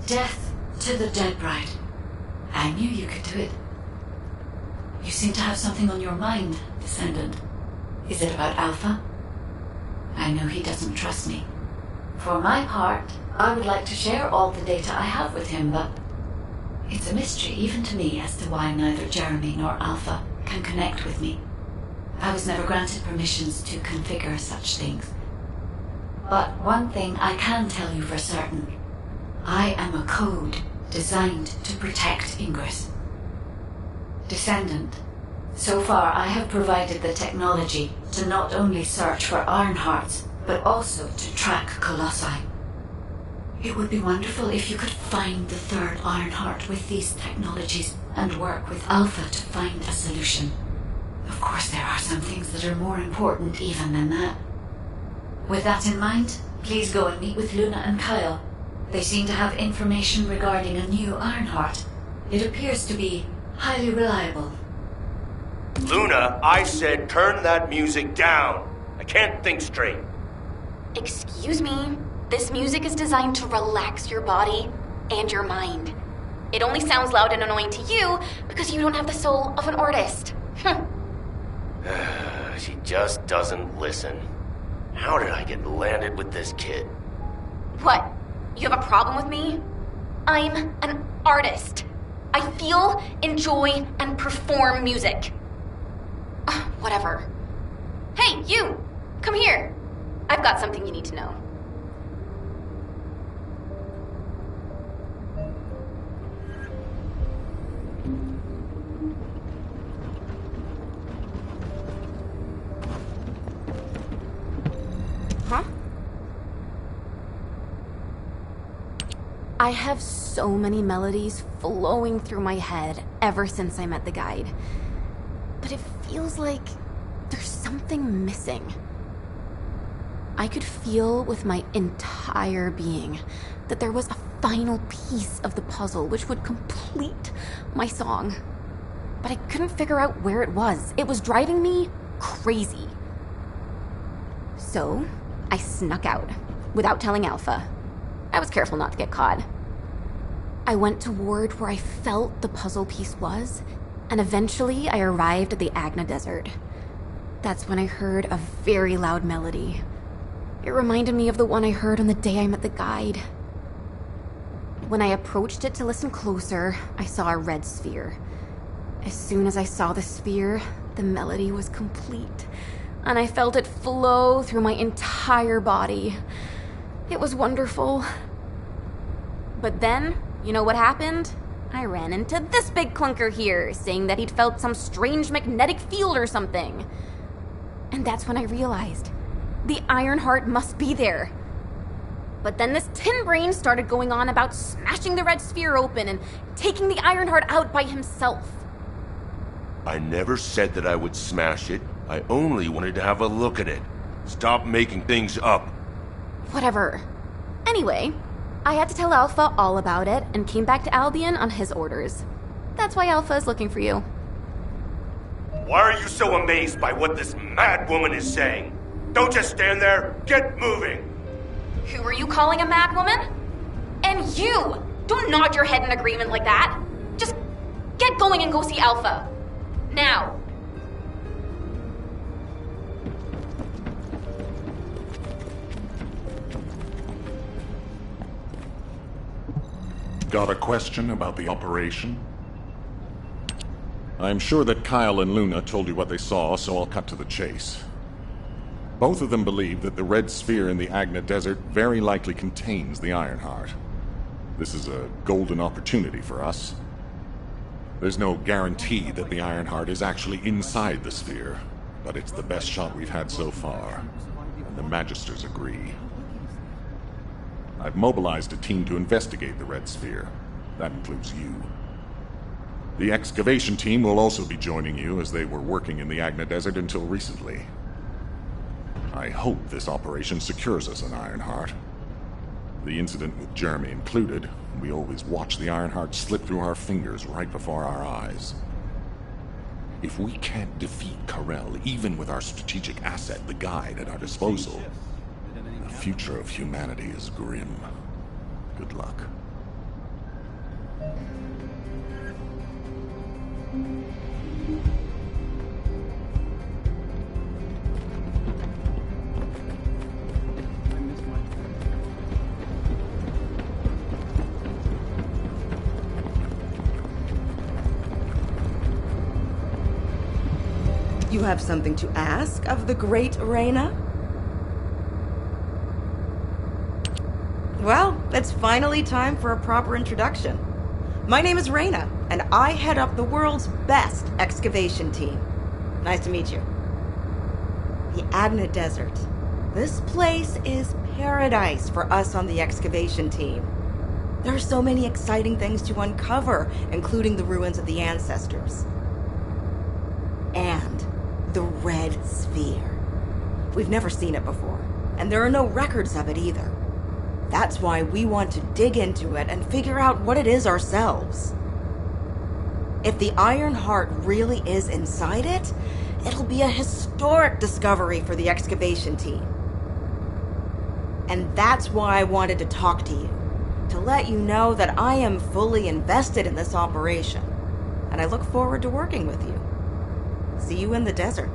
Death to the dead bride. I knew you could do it. You seem to have something on your mind, Descendant. Is it about Alpha? I know he doesn't trust me. For my part, I would like to share all the data I have with him, but it's a mystery even to me as to why neither Jeremy nor Alpha can connect with me. I was never granted permissions to configure such things. But one thing I can tell you for certain. I am a code designed to protect Ingress. Descendant, so far I have provided the technology to not only search for Ironhearts, but also to track Colossi. It would be wonderful if you could find the third Ironheart with these technologies and work with Alpha to find a solution. Of course, there are some things that are more important even than that. With that in mind, please go and meet with Luna and Kyle. They seem to have information regarding a new Ironheart. It appears to be highly reliable. Luna, I said turn that music down. I can't think straight. Excuse me? This music is designed to relax your body and your mind. It only sounds loud and annoying to you because you don't have the soul of an artist. She just doesn't listen. How did I get landed with this kid? What? You have a problem with me? I'm an artist. I feel, enjoy, and perform music. Whatever. Hey, you! Come here. I've got something you need to know. Huh? I have so many melodies flowing through my head ever since I met the guide. But it feels like there's something missing. I could feel with my entire being that there was a final piece of the puzzle which would complete my song. But I couldn't figure out where it was. It was driving me crazy. So, I snuck out, without telling Alpha. I was careful not to get caught. I went toward where I felt the puzzle piece was, and eventually I arrived at the Agna Desert. That's when I heard a very loud melody. It reminded me of the one I heard on the day I met the guide. When I approached it to listen closer, I saw a red sphere. As soon as I saw the sphere, the melody was complete, and I felt it flow through my entire body. It was wonderful. But then, you know what happened? I ran into this big clunker here, saying that he'd felt some strange magnetic field or something. And that's when I realized the Ironheart must be there. But then this tin brain started going on about smashing the red sphere open and taking the Ironheart out by himself. I never said that I would smash it. I only wanted to have a look at it. Stop making things up. Whatever. Anyway, I had to tell Alpha all about it and came back to Albion on his orders. That's why Alpha is looking for you. Why are you so amazed by what this mad woman is saying? Don't just stand there. Get moving. Who are you calling a mad woman? And you! Don't nod your head in agreement like that. Just get going and go see Alpha. Now. Got a question about the operation? I'm sure that Kyle and Luna told you what they saw, so I'll cut to the chase. Both of them believe that the red sphere in the Agna Desert very likely contains the Ironheart. This is a golden opportunity for us. There's no guarantee that the Ironheart is actually inside the sphere, but it's the best shot we've had so far, and the Magisters agree. I've mobilized a team to investigate the red sphere. That includes you. The excavation team will also be joining you, as they were working in the Agna Desert until recently. I hope this operation secures us an Ironheart. The incident with Jeremy included, we always watch the Ironheart slip through our fingers right before our eyes. If we can't defeat Karel, even with our strategic asset, the Guide, at our disposal, the future of humanity is grim. Good luck. You have something to ask of the great Reyna? Well, it's finally time for a proper introduction. My name is Reyna, and I head up the world's best excavation team. Nice to meet you. The Agna Desert. This place is paradise for us on the excavation team. There are so many exciting things to uncover, including the ruins of the ancestors. And the Red Sphere. We've never seen it before, and there are no records of it either. That's why we want to dig into it and figure out what it is ourselves. If the Iron Heart really is inside it, it'll be a historic discovery for the excavation team. And that's why I wanted to talk to you, to let you know that I am fully invested in this operation, and I look forward to working with you. See you in the desert.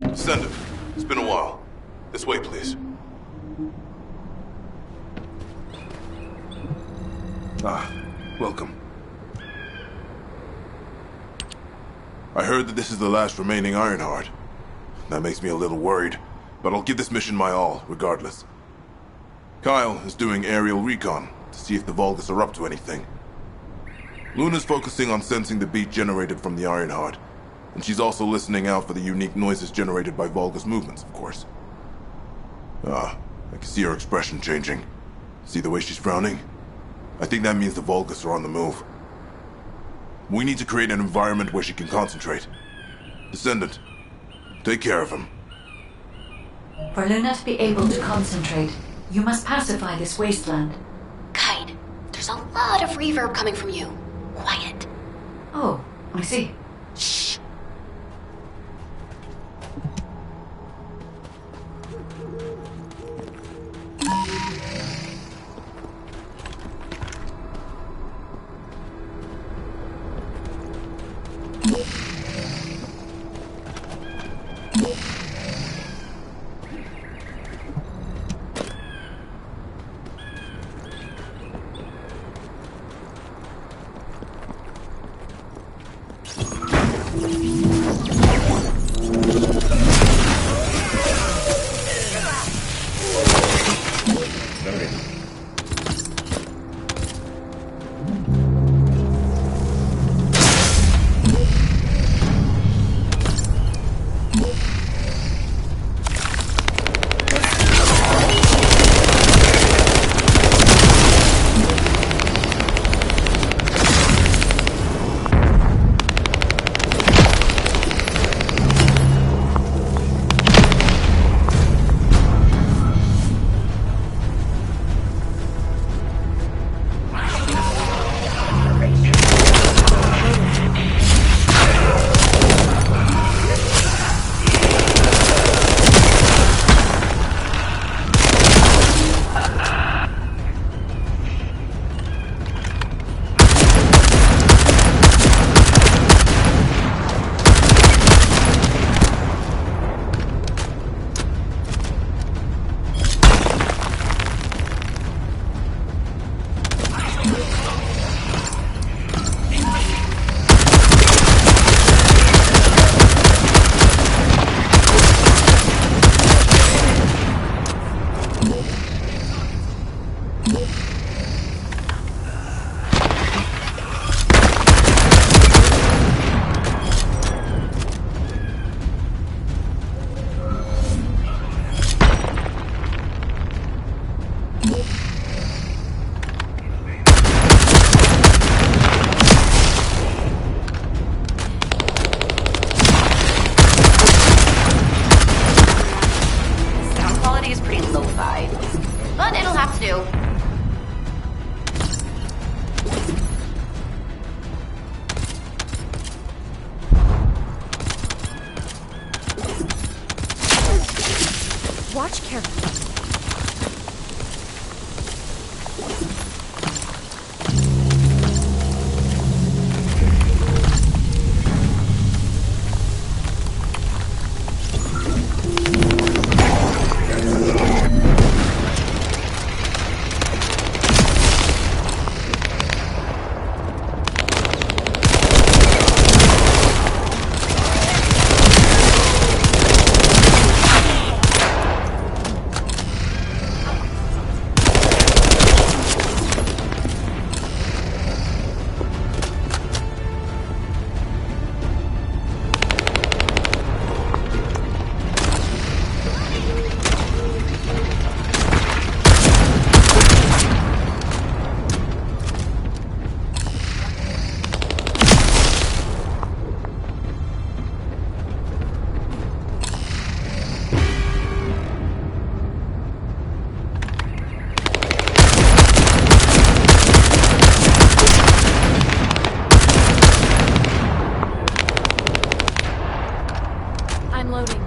Descendant, it's been a while. This way, please. Welcome. I heard that this is the last remaining Ironheart. That makes me a little worried, but I'll give this mission my all, regardless. Kyle is doing aerial recon to see if the Vulgus are up to anything. Luna's focusing on sensing the beat generated from the Ironheart, and she's also listening out for the unique noises generated by Vulgus movements, of course. I can see her expression changing. See the way she's frowning? I think that means the Vulgus are on the move. We need to create an environment where she can concentrate. Descendant, take care of him. For Luna to be able to concentrate, you must pacify this wasteland. Kite, there's a lot of reverb coming from you. Quiet. Oh, I see. Shh. Watch carefully. I'm loading.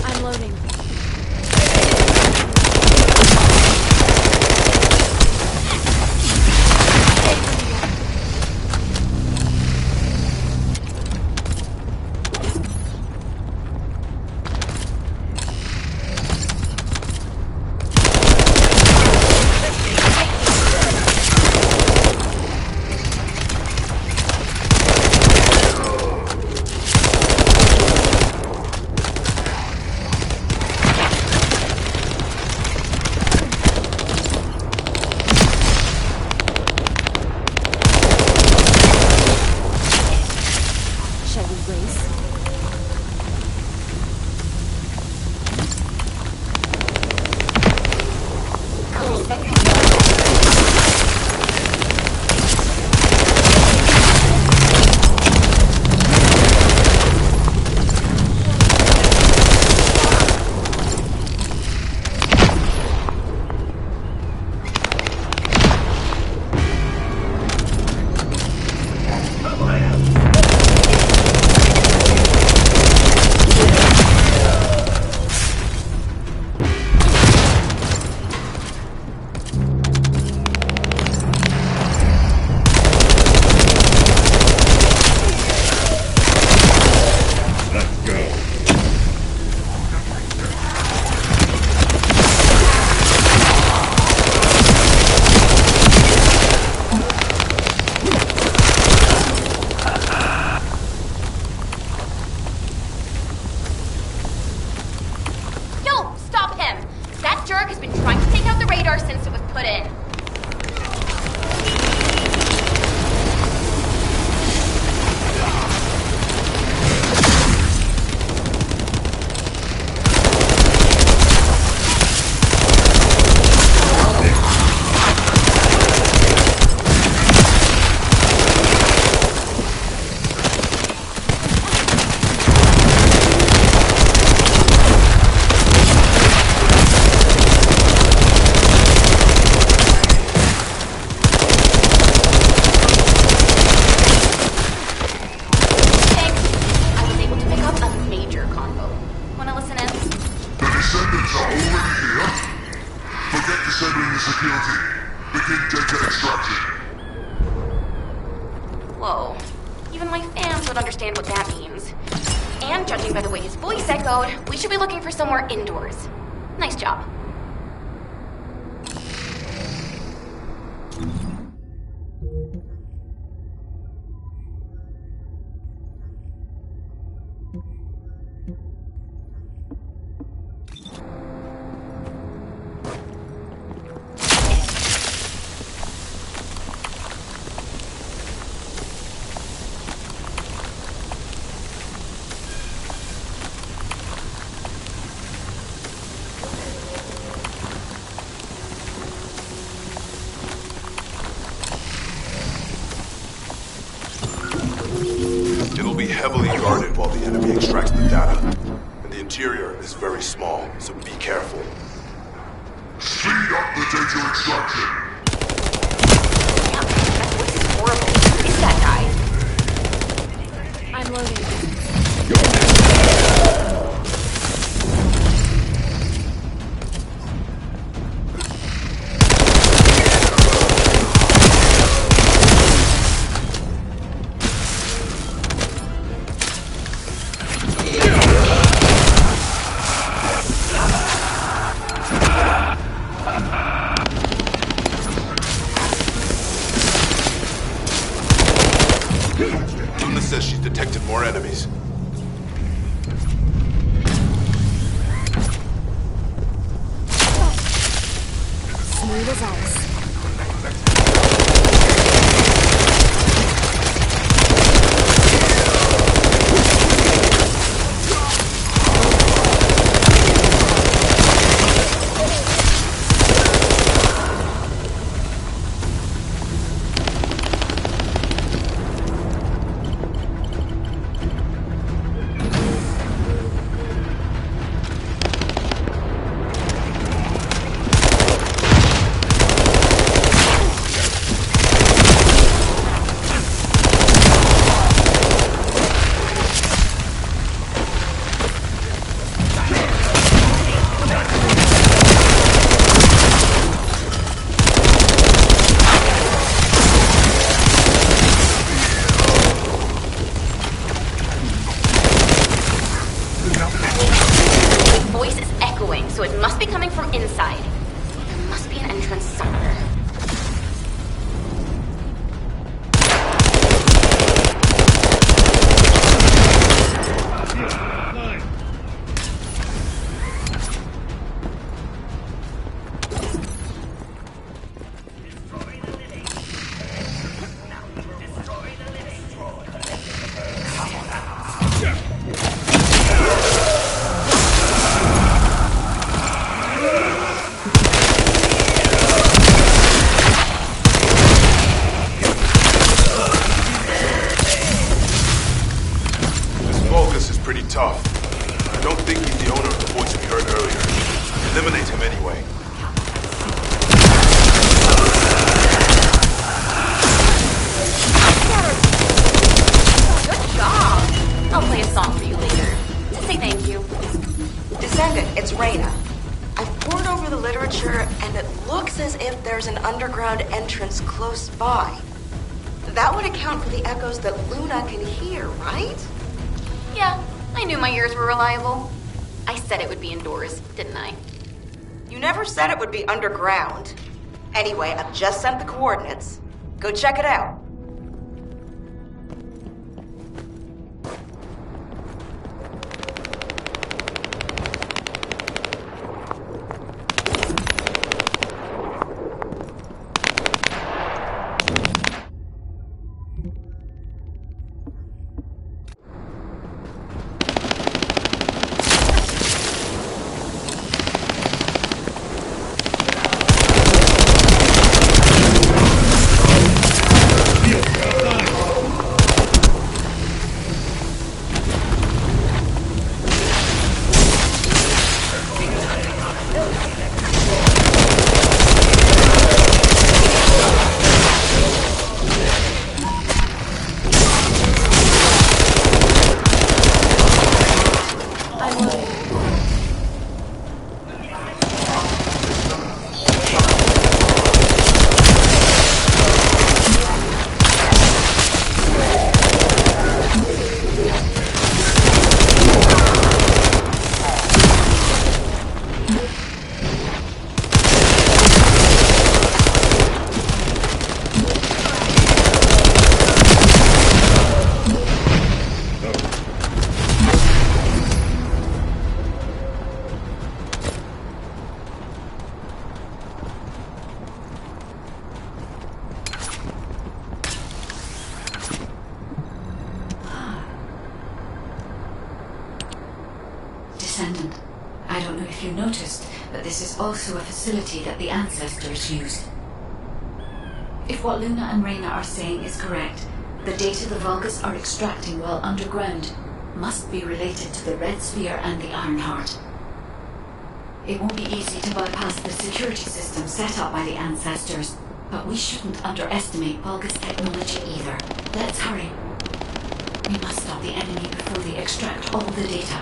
I'm loading. Shall we race? Yo, stop him! That jerk has been trying to take out the radar since it was put in. Thanks. I was able to pick up a major combo. Wanna listen in? The Descendants are already here. Forget disabling the security. Begin data extraction. Whoa. Even my fans would understand what that means. And judging by the way his voice echoed, we should be looking for somewhere indoors. Nice job. guarded while the enemy extracts the data. And the interior is very small, so be careful. Speed up the data extraction. That voice is horrible. Who is that guy? I'm loading. Luna says she's detected more enemies. Smooth as ice. So it must be coming from inside. There must be an entrance somewhere. Tough. I don't think he's the owner of the voice we heard earlier. Eliminate him anyway. Good job. I'll play a song for you later. Say thank you. Descendant, it's Reyna. I've pored over the literature, and it looks as if there's an underground entrance close by. That would account for the echoes that Luna can hear, right? Yeah. I knew my ears were reliable. I said it would be indoors, didn't I? You never said it would be underground. Anyway, I've just sent the coordinates. Go check it out. Descendant, I don't know if you noticed, but this is also a facility that the ancestors used. If what Luna and Reyna are saying is correct, the data the Vulgus are extracting while underground must be related to the Red Sphere and the Iron Heart. It won't be easy to bypass the security system set up by the ancestors, but we shouldn't underestimate Volga's technology either. Let's hurry. We must stop the enemy before they extract all the data.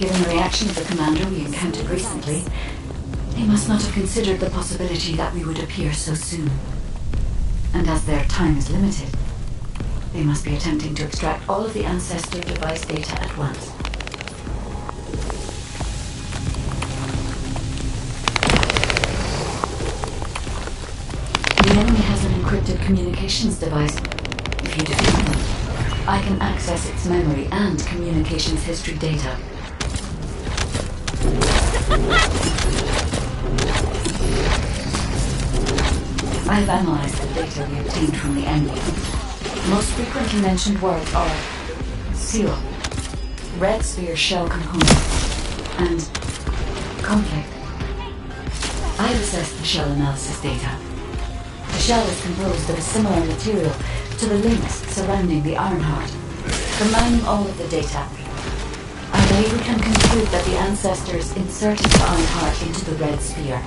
Given the reaction of the commander we encountered recently, they must not have considered the possibility that we would appear so soon. And as their time is limited, they must be attempting to extract all of the ancestor device data at once. The enemy has an encrypted communications device. If you defeat them, I can access its memory and communications history data. I've analyzed the data we obtained from the enemy. Most frequently mentioned words are seal, Red Sphere shell component, and conflict. I've assessed the shell analysis data. The shell is composed of a similar material to the links surrounding the Ironheart. Combining all of the data, I believe we can conclude that the ancestors inserted the Ironheart into the Red Sphere.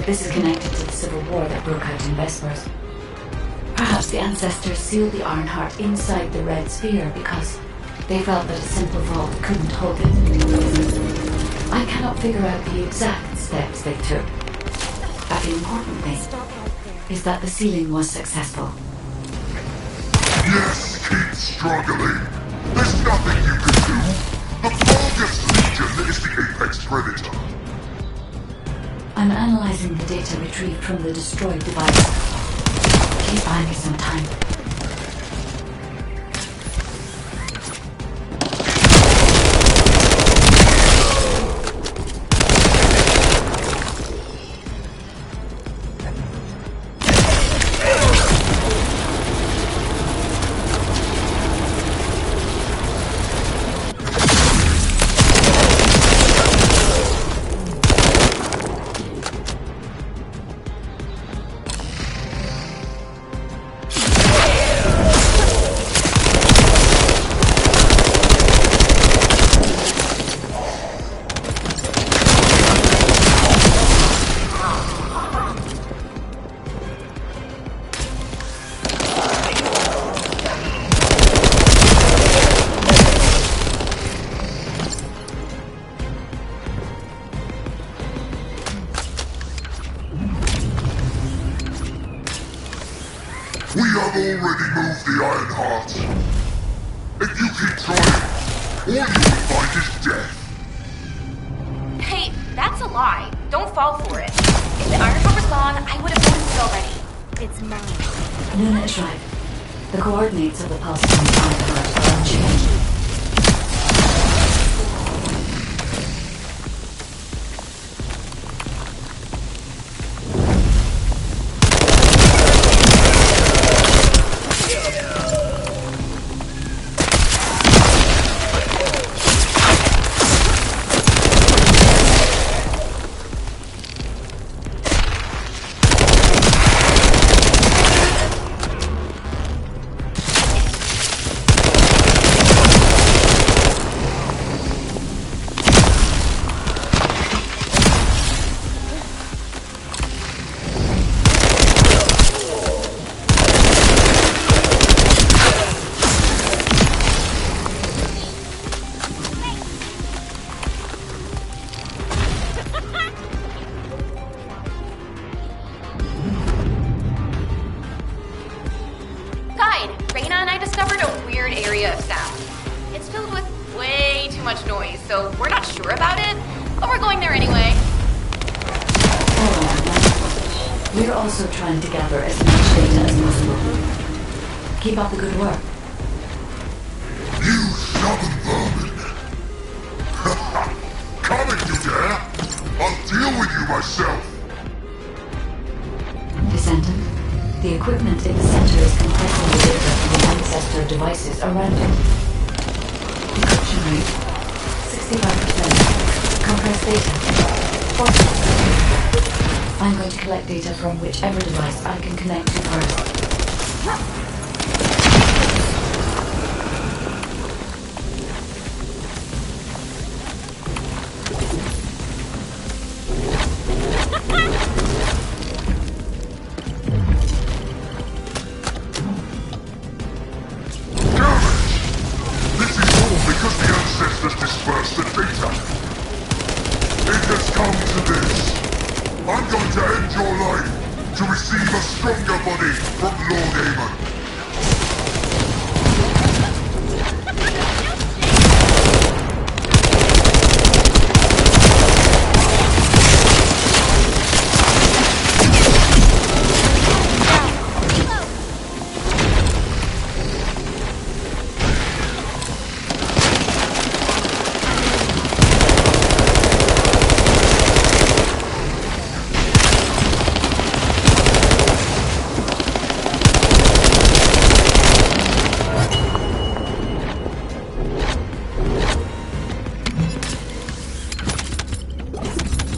This is connected to the civil war that broke out in Vespers. Perhaps the ancestors sealed the Ironheart inside the Red Sphere because they felt that a simple vault couldn't hold it. I cannot figure out the exact steps they took. But the important thing is that the sealing was successful. Yes, keep struggling. There's nothing you can do. The Vulgus Legion is the apex predator. I'm analyzing the data retrieved from the destroyed device. Please buy me some time. We have already moved the Iron Heart. If you keep trying, all you will find is death. Hey, that's a lie. Don't fall for it. If the Iron Heart was gone, I would have noticed it already. It's mine. Luna is right. The coordinates of the pulsing Iron Heart are unchanged. So we're not sure about it, but we're going there anyway. We're also trying to gather as much data as possible. Keep up the good work. You stubborn vermin! Come if you dare! I'll deal with you myself! Descendant, the equipment in the center is compressing the data from the ancestor devices around it. Encryption rate 65%. Compressed data 40%. I'm going to collect data from whichever device I can connect to first.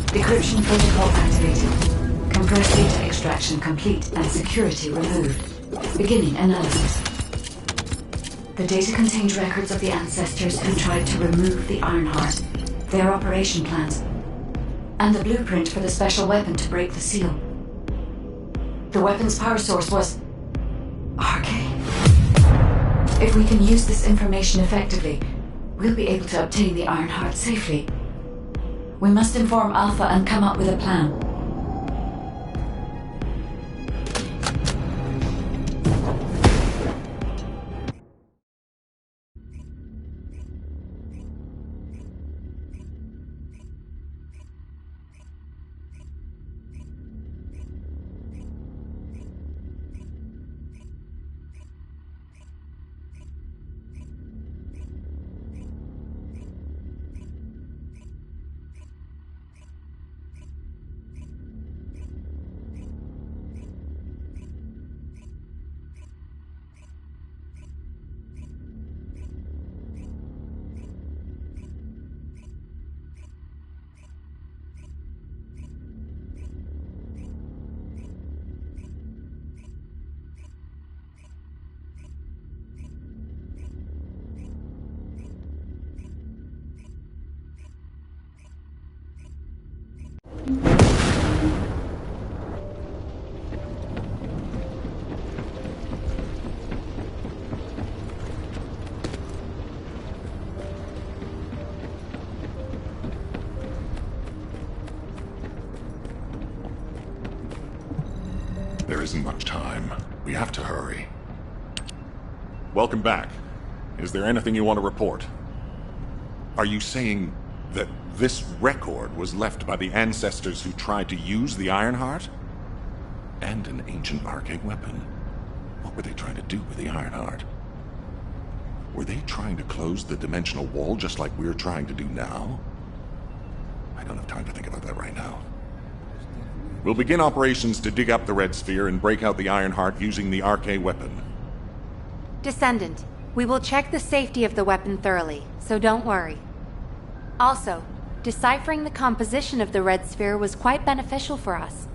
Decryption protocol activated. Compressed data extraction complete and security removed. Beginning analysis. The data contained records of the ancestors who tried to remove the Ironheart, their operation plans, and the blueprint for the special weapon to break the seal. The weapon's power source was arcane. If we can use this information effectively, we'll be able to obtain the Ironheart safely. We must inform Alpha and come up with a plan. There isn't much time. We have to hurry. Welcome back. Is there anything you want to report? Are you saying that this record was left by the ancestors who tried to use the Ironheart? And an ancient arcane weapon. What were they trying to do with the Ironheart? Were they trying to close the dimensional wall just like we're trying to do now? I don't have time to think about that right now. We'll begin operations to dig up the Red Sphere and break out the Ironheart using the arcane weapon. Descendant, we will check the safety of the weapon thoroughly, so don't worry. Also, deciphering the composition of the Red Sphere was quite beneficial for us.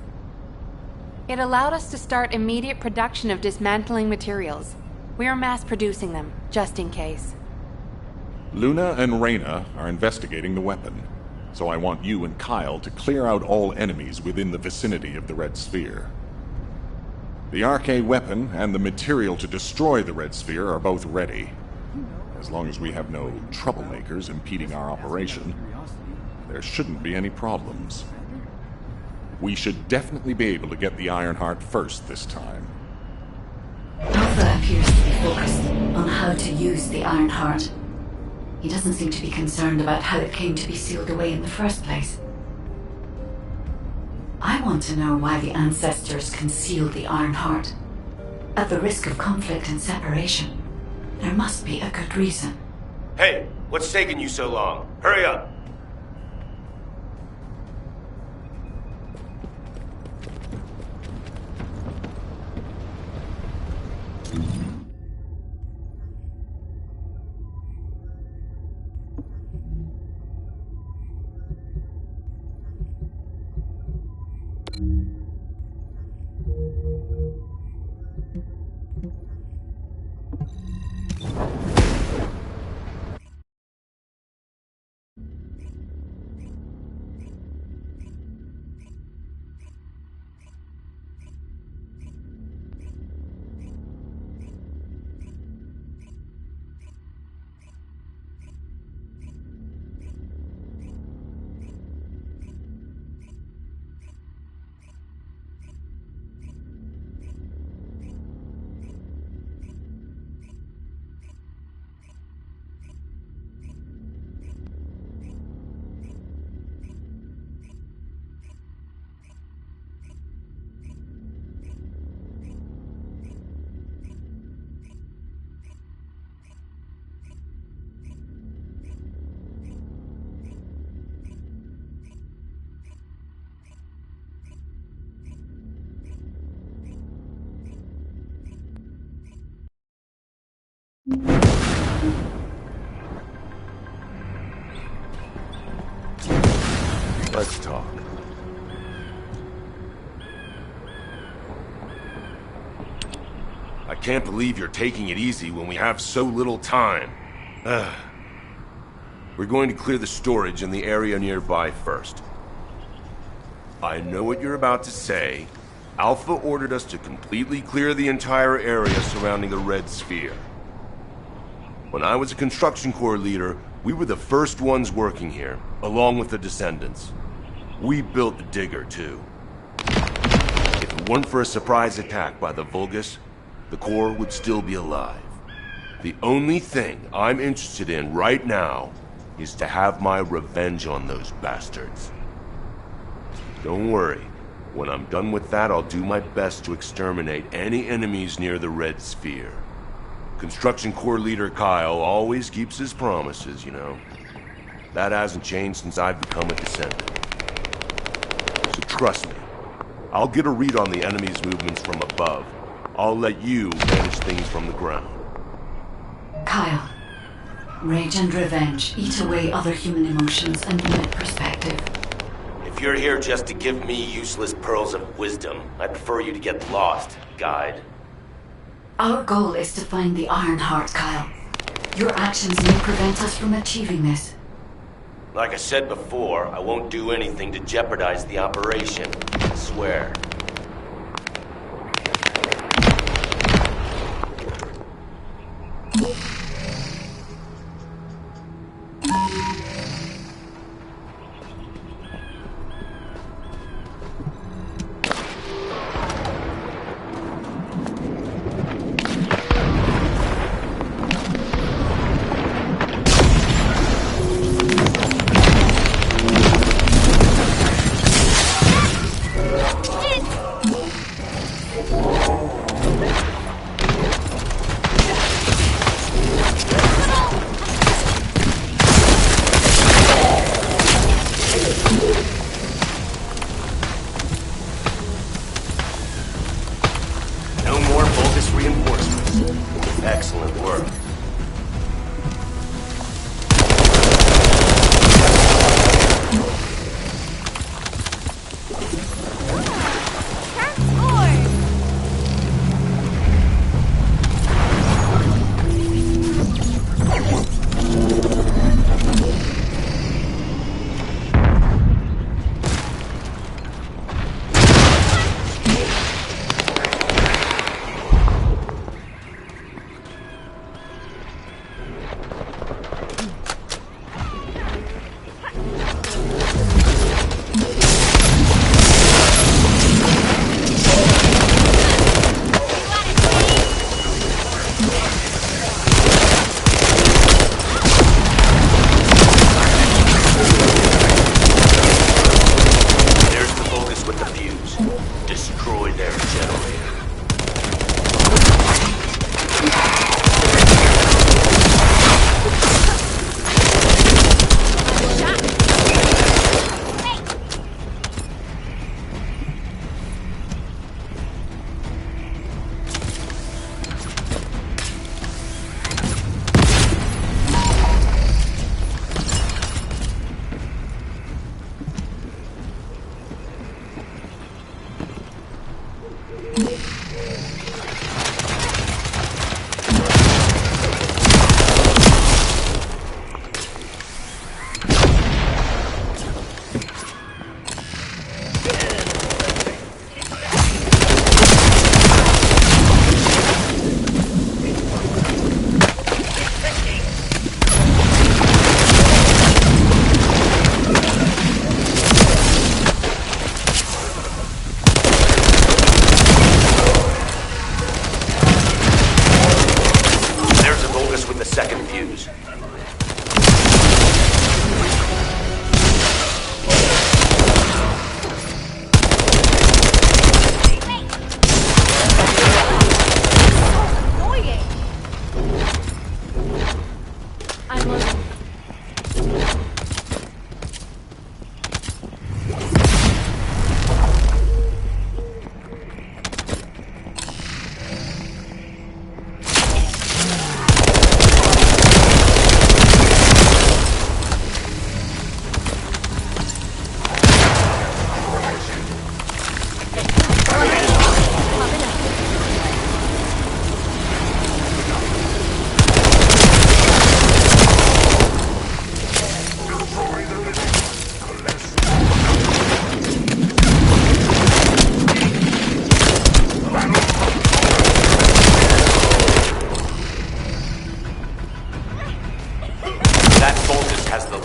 It allowed us to start immediate production of dismantling materials. We are mass producing them, just in case. Luna and Reyna are investigating the weapon, so I want you and Kyle to clear out all enemies within the vicinity of the Red Sphere. The arcane weapon and the material to destroy the Red Sphere are both ready. As long as we have no troublemakers impeding our operation, there shouldn't be any problems. We should definitely be able to get the Ironheart first this time. Alpha appears to be focused on how to use the Ironheart. He doesn't seem to be concerned about how it came to be sealed away in the first place. I want to know why the ancestors concealed the Ironheart. At the risk of conflict and separation, there must be a good reason. Hey, what's taking you so long? Hurry up! Let's talk. I can't believe you're taking it easy when we have so little time. We're going to clear the storage in the area nearby first. I know what you're about to say. Alpha ordered us to completely clear the entire area surrounding the Red Sphere. When I was a construction corps leader, we were the first ones working here, along with the Descendants. We built the digger, too. If it weren't for a surprise attack by the Vulgus, the Corps would still be alive. The only thing I'm interested in right now is to have my revenge on those bastards. Don't worry. When I'm done with that, I'll do my best to exterminate any enemies near the Red Sphere. Construction Corps leader Kyle always keeps his promises, you know. That hasn't changed since I've become a Descendant. So trust me, I'll get a read on the enemy's movements from above. I'll let you manage things from the ground. Kyle, rage and revenge eat away other human emotions and limit perspective. If you're here just to give me useless pearls of wisdom, I prefer you to get lost, guide. Our goal is to find the Ironheart, Kyle. Your actions may prevent us from achieving this. Like I said before, I won't do anything to jeopardize the operation. I swear.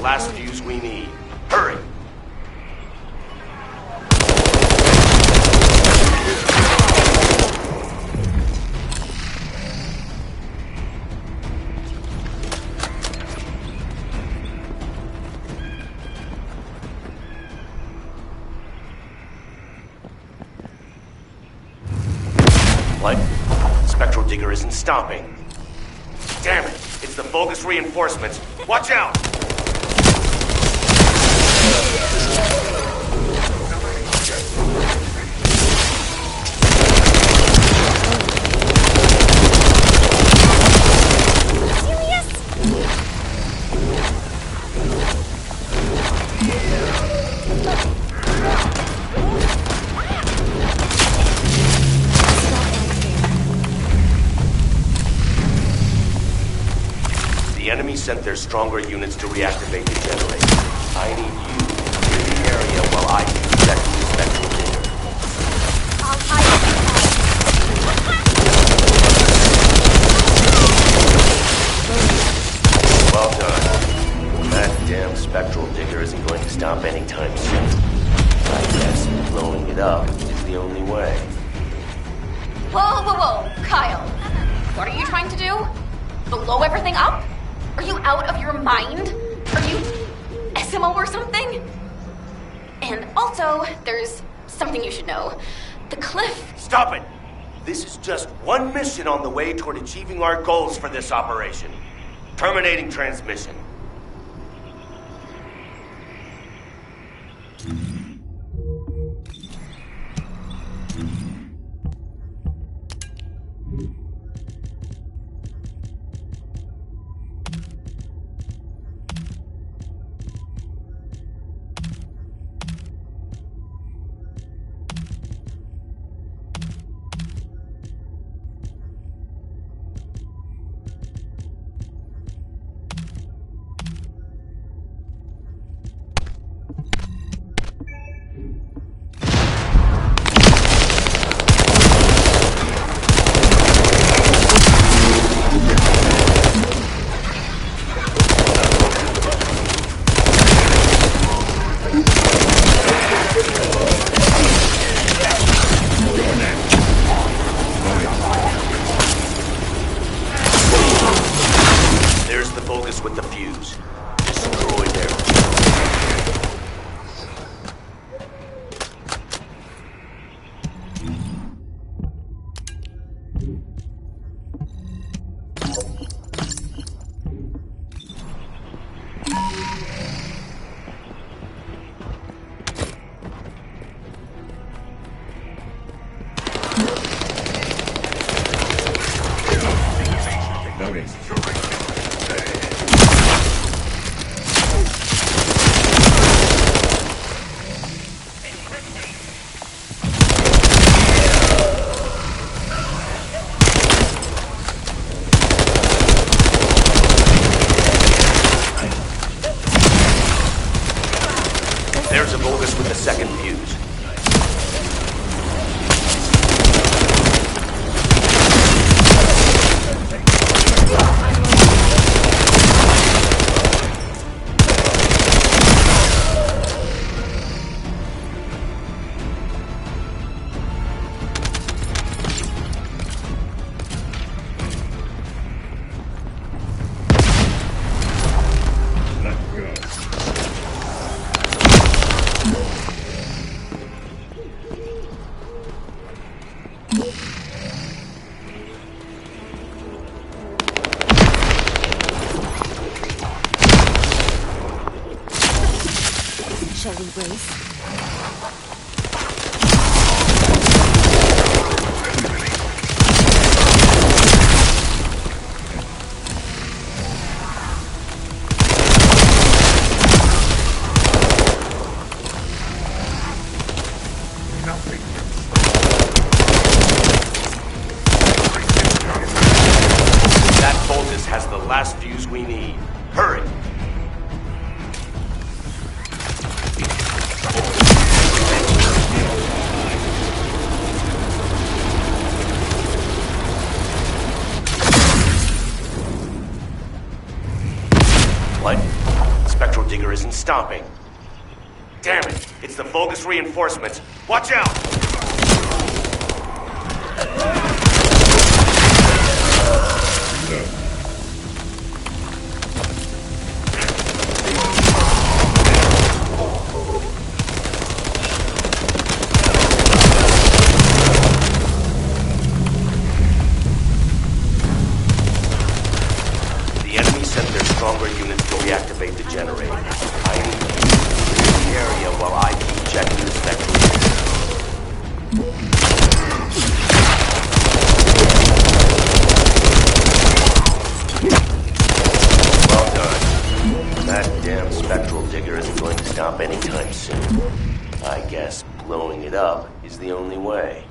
last fuse we need. Hurry! What? Spectral Digger isn't stopping. Damn it! It's the bogus reinforcements. Watch out! The enemy sent their stronger units to reactivate the generator. I need you to clear the area while I check the Spectral Digger. I'll hide. Well done. That damn Spectral Digger isn't going to stop anytime soon. I guess blowing it up is the only way. Whoa, whoa, whoa, Kyle. What are you trying to do? Blow everything up? Are you out of your mind? Are you SMO or something? And also, there's something you should know. The cliff... Stop it! This is just one mission on the way toward achieving our goals for this operation. Terminating transmission. the second fuse. Shall we race? That Voltus has the last fuse we need. Hurry! What? Spectral Digger isn't stopping. Damn it! It's the Vulgus reinforcements. Watch out! The enemy sent their stronger units to reactivate the generator. I need to clear the area while I keep checking the spectral digger. Well done. That damn spectral digger isn't going to stop anytime soon. I guess blowing it up is the only way.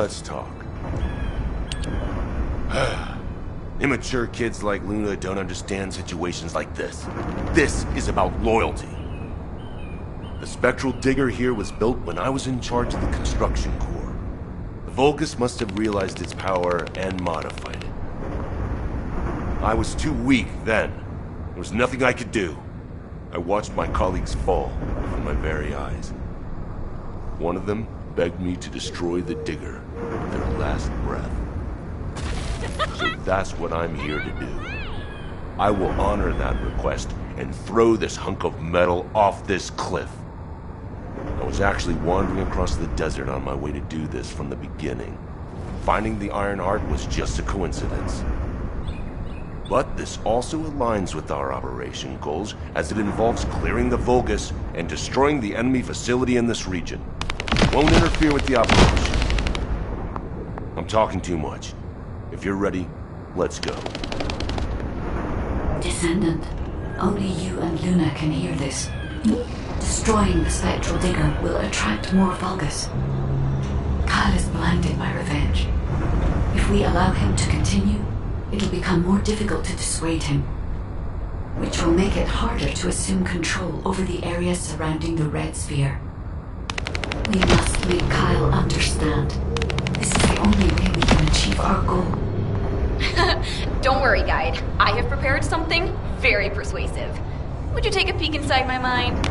Let's talk. Immature kids like Luna don't understand situations like this. This is about loyalty. The spectral digger here was built when I was in charge of the construction corps. The Vulgus must have realized its power and modified it. I was too weak then. There was nothing I could do. I watched my colleagues fall before my very eyes. One of them begged me to destroy the digger with their last breath. So that's what I'm here to do. I will honor that request and throw this hunk of metal off this cliff. I was actually wandering across the desert on my way to do this from the beginning. Finding the Iron Heart was just a coincidence. But this also aligns with our operation goals, as it involves clearing the Vulgus and destroying the enemy facility in this region. It won't interfere with the operation. I'm talking too much. If you're ready, let's go. Descendant, only you and Luna can hear this. Destroying the spectral digger will attract more Vulgus. Kyle is blinded by revenge. If we allow him to continue, it'll become more difficult to dissuade him, which will make it harder to assume control over the area surrounding the Red Sphere. We must make Kyle understand. This is the only way we can achieve our goal. Don't worry, Guide. I have prepared something very persuasive. Would you take a peek inside my mind?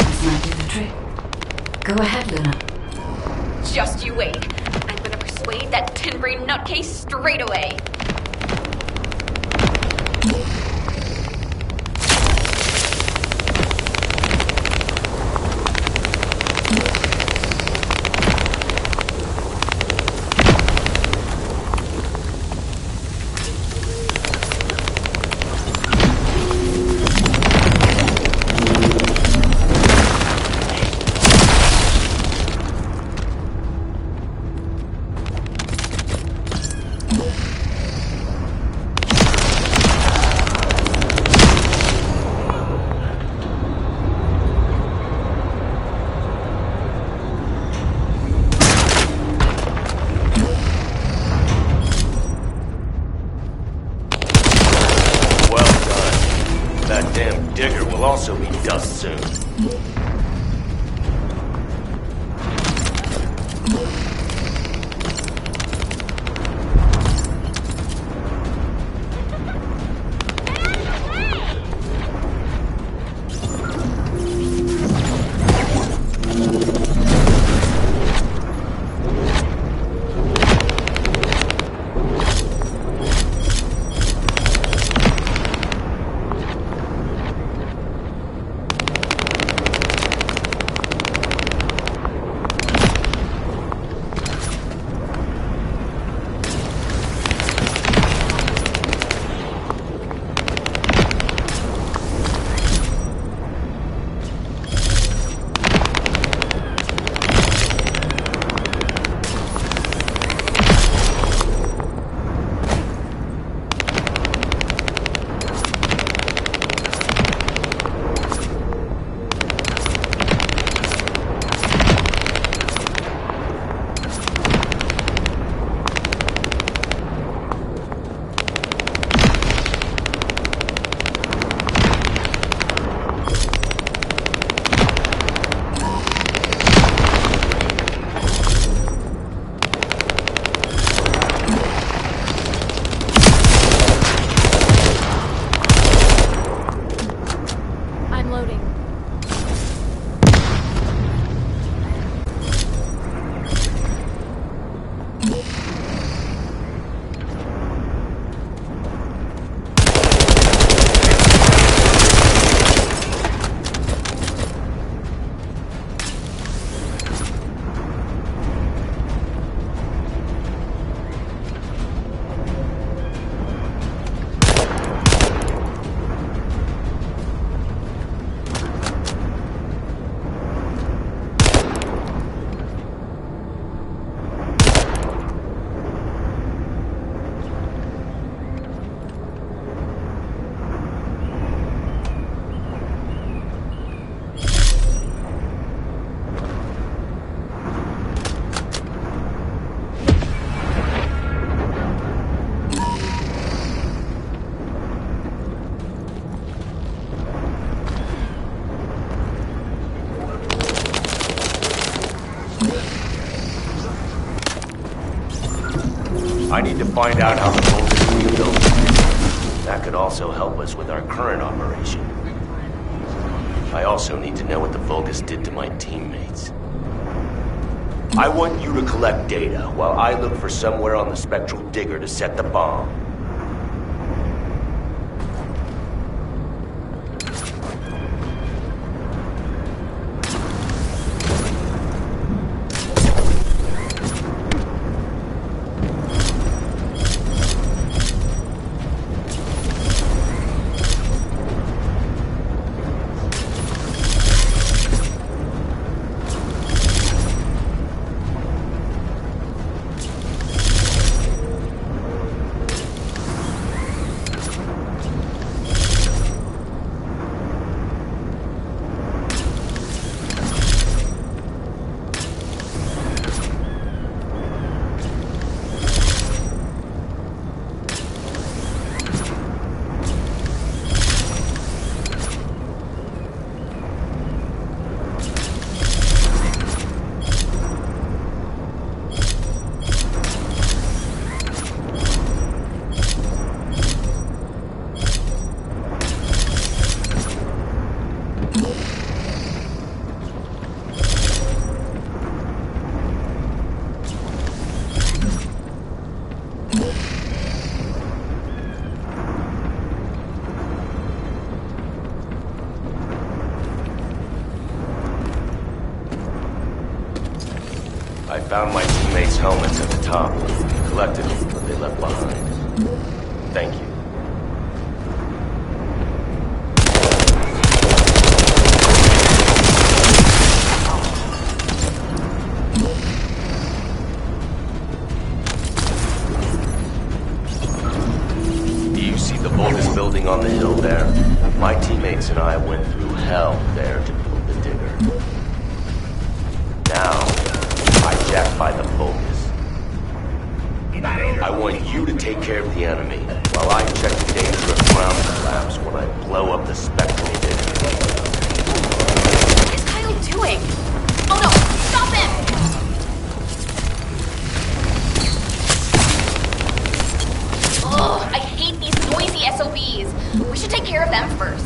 This might do the trick. Go ahead, Luna. Just you wait. I'm gonna persuade that tin-brain nutcase straight away. Also be dust soon. I need to find out how the Vulgus rebuilt. That could also help us with our current operation. I also need to know what the Vulgus did to my teammates. I want you to collect data while I look for somewhere on the spectral digger to set the bomb. I found my teammates' helmets at the top. Collected what they left behind. Thank you. Do you see the Vulgus building on the hill there? My teammates and I went through hell there to build the digger. Now, hijacked by the Vulgus. I want you to take care of the enemy, while I check the danger of ground collapse when I blow up the spectral digger. What is Kyle doing? Oh no! Stop him! Ugh, I hate these noisy SOBs. We should take care of them first.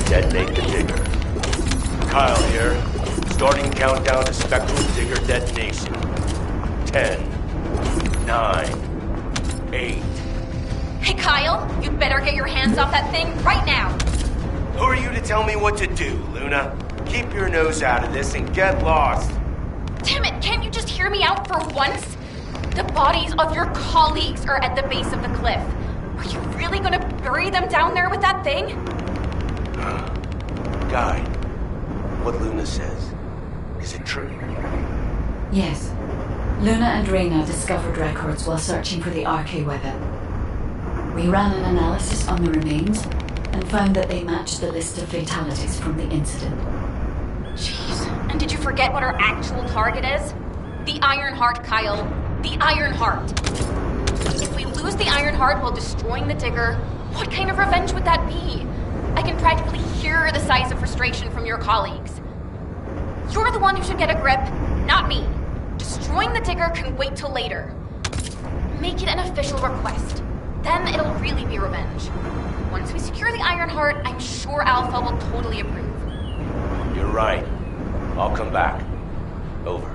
Detonate the digger. Kyle here. Starting countdown to spectral digger detonation. 10, 9, 8. Hey, Kyle, you'd better get your hands off that thing right now. Who are you to tell me what to do, Luna? Keep your nose out of this and get lost. Damn it, can't you just hear me out for once? The bodies of your colleagues are at the base of the cliff. Are you really gonna bury them down there with that thing? Guy, what Luna says, is it true? Yes. Luna and Reyna discovered records while searching for the RK weapon. We ran an analysis on the remains and found that they matched the list of fatalities from the incident. Jeez, and did you forget what our actual target is? The Iron Heart, Kyle. The Iron Heart. If we lose the Iron Heart while destroying the digger, what kind of revenge would that be? I can practically hear the sighs of frustration from your colleagues. You're the one who should get a grip, not me. Destroying the digger can wait till later. Make it an official request. Then it'll really be revenge. Once we secure the Iron Heart, I'm sure Alpha will totally approve. You're right. I'll come back. Over.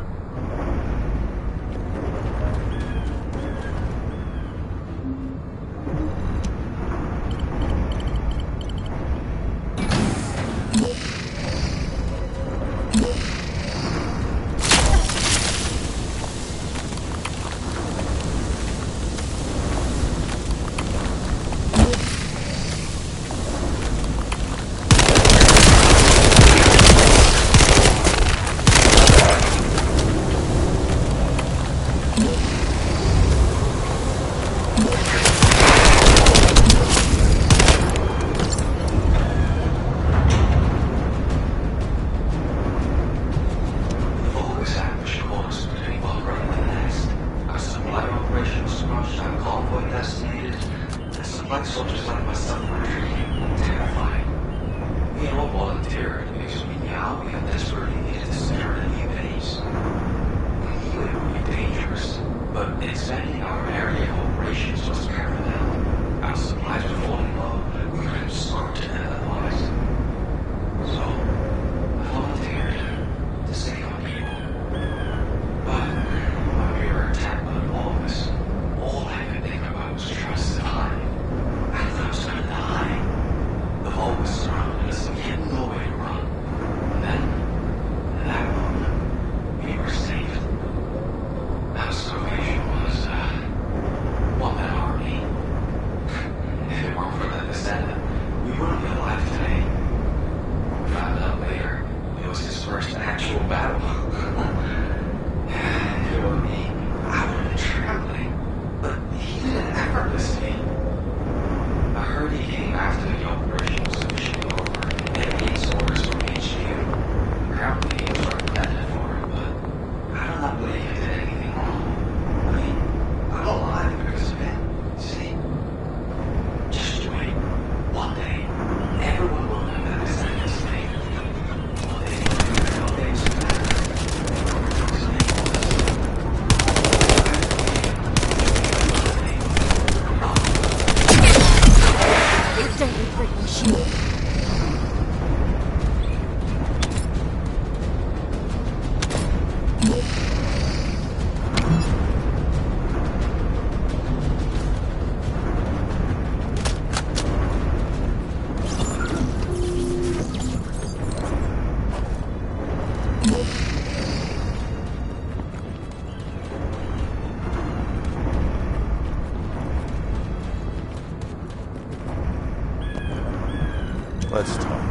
Let's talk.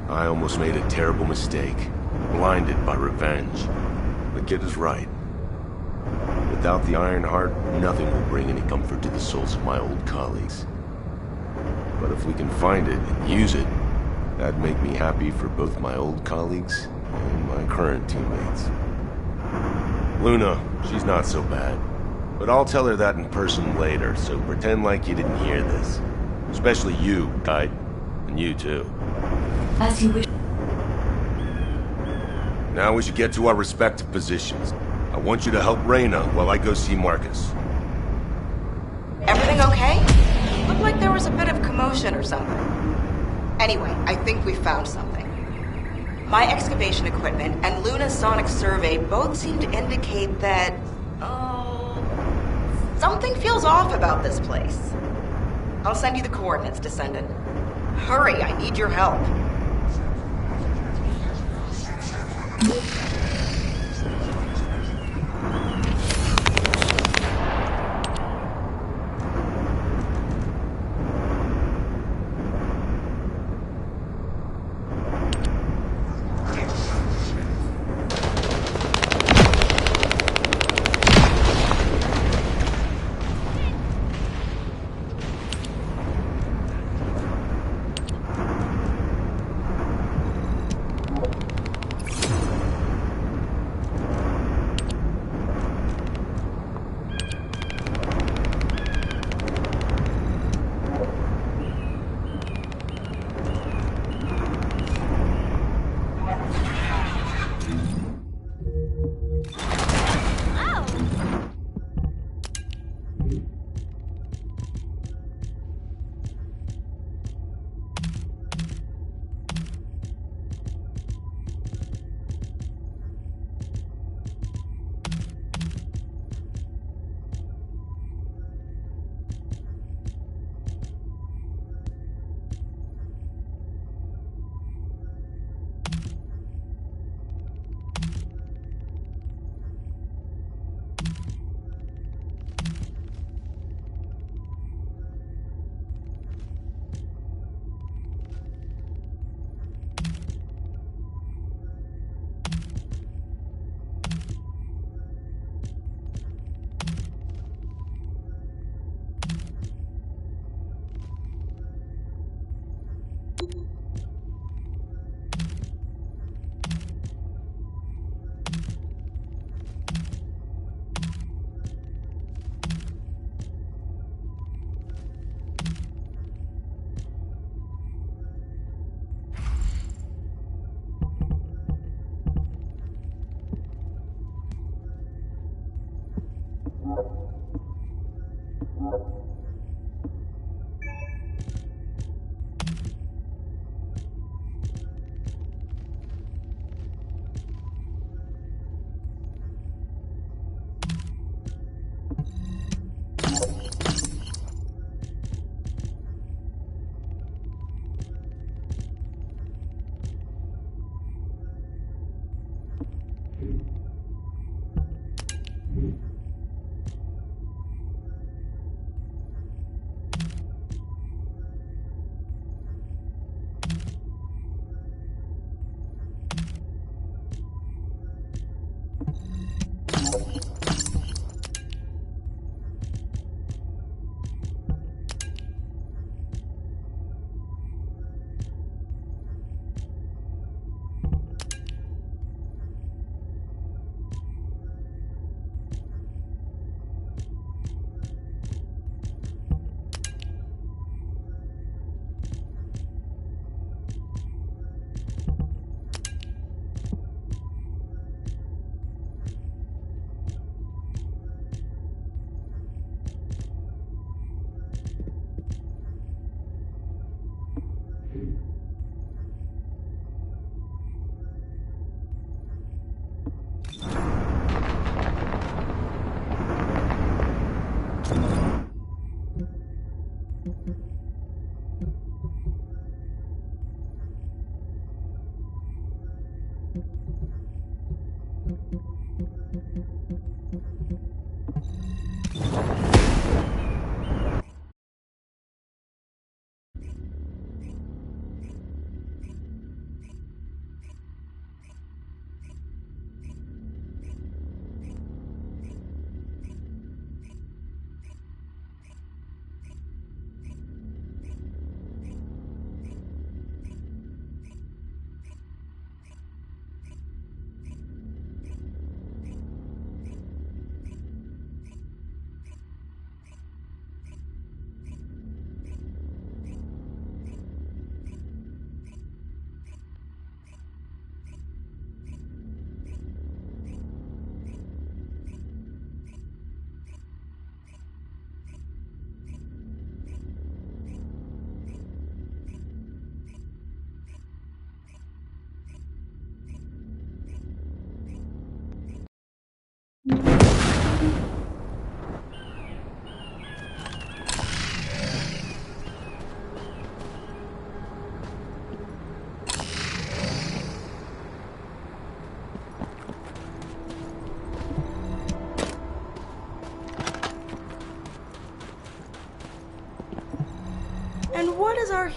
I almost made a terrible mistake, blinded by revenge. The kid is right. Without the Iron Heart, nothing will bring any comfort to the souls of my old colleagues. But if we can find it and use it, that'd make me happy for both my old colleagues and my current teammates. Luna, she's not so bad. But I'll tell her that in person later, so pretend like you didn't hear this. Especially you, Guide. And you too. As you wish. Now we should get to our respective positions. I want you to help Reyna while I go see Marcus. Everything okay? Looked like there was a bit of commotion or something. Anyway, I think we found something. My excavation equipment and Luna's sonic survey both seem to indicate that... something feels off about this place. I'll send you the coordinates, Descendant. Hurry, I need your help.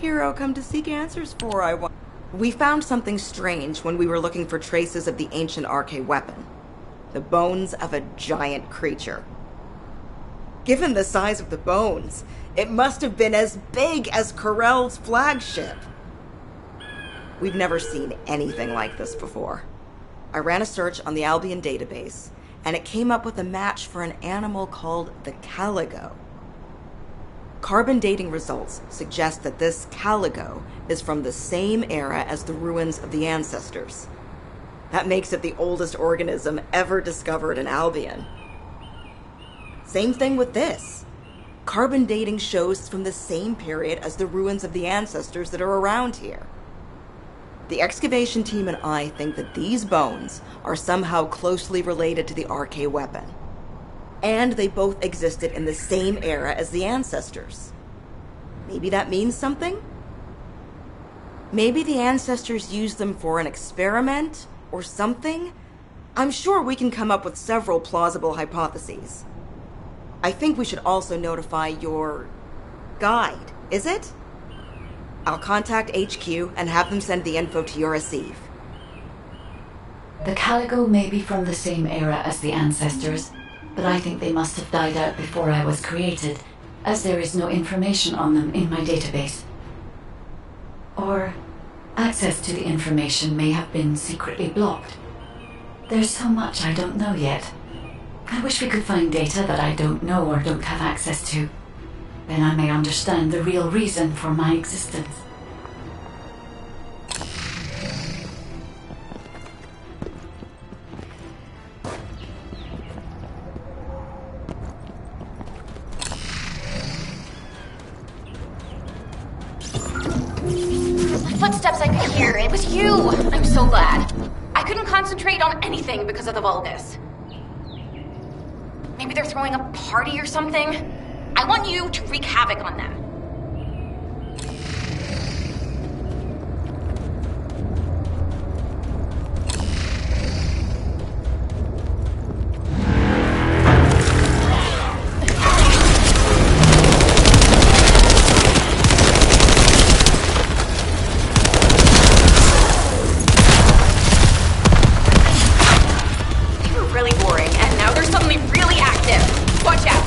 hero come to seek answers for, I wonder? We found something strange when we were looking for traces of the ancient RK weapon. The bones of a giant creature. Given the size of the bones, it must have been as big as Corell's flagship. We've never seen anything like this before. I ran a search on the Albion database, and it came up with a match for an animal called the caligo. Carbon dating results suggest that this caligo is from the same era as the ruins of the ancestors. That makes it the oldest organism ever discovered in Albion. Same thing with this. Carbon dating shows it's from the same period as the ruins of the ancestors that are around here. The excavation team and I think that these bones are somehow closely related to the RK weapon. And they both existed in the same era as the ancestors. Maybe that means something? Maybe the ancestors used them for an experiment or something? I'm sure we can come up with several plausible hypotheses. I think we should also notify your guide, is it? I'll contact HQ and have them send the info to your receive. The caligo may be from the same era as the ancestors, but I think they must have died out before I was created, as there is no information on them in my database. Or access to the information may have been secretly blocked. There's so much I don't know yet. I wish we could find data that I don't know or don't have access to. Then I may understand the real reason for my existence. Footsteps I could hear. It was you. I'm so glad. I couldn't concentrate on anything because of the Vulgus. Maybe they're throwing a party or something? I want you to wreak havoc on them. They were really boring, and now they're suddenly really active. Watch out.